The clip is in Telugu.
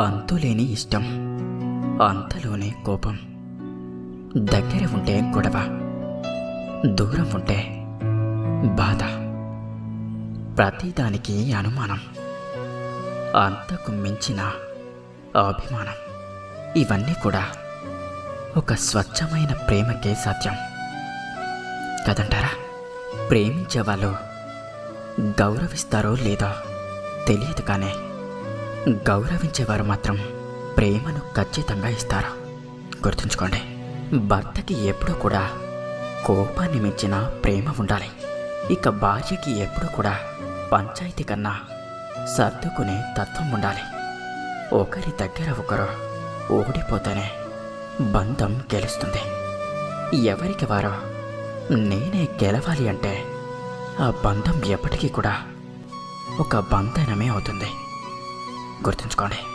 అంతులేని ఇష్టం, అంతలోనే కోపం. దగ్గర ఉంటే గొడవ, దూరం ఉంటే బాధ. ప్రతిదానికి అనుమానం, అంతకు మించిన అభిమానం. ఇవన్నీ కూడా ఒక స్వచ్ఛమైన ప్రేమకే సాధ్యం కదంటారా? ప్రేమించే వాళ్ళు గౌరవిస్తారో లేదో తెలియదు, కానీ గౌరవించేవారు మాత్రం ప్రేమను ఖచ్చితంగా ఇస్తారు. గుర్తుంచుకోండి, భర్తకి ఎప్పుడూ కూడా కోపాన్ని మించిన ప్రేమ ఉండాలి. ఇక భార్యకి ఎప్పుడూ కూడా పంచాయతీ కన్నా సర్దుకునే తత్వం ఉండాలి. ఒకరి దగ్గర ఒకరు ఓడిపోతేనే బంధం గెలుస్తుంది. ఎవరికి వారో నేనే గెలవాలి అంటే ఆ బంధం ఎప్పటికీ కూడా ఒక బంధనమే అవుతుంది. గుర్తుంచుకోండి.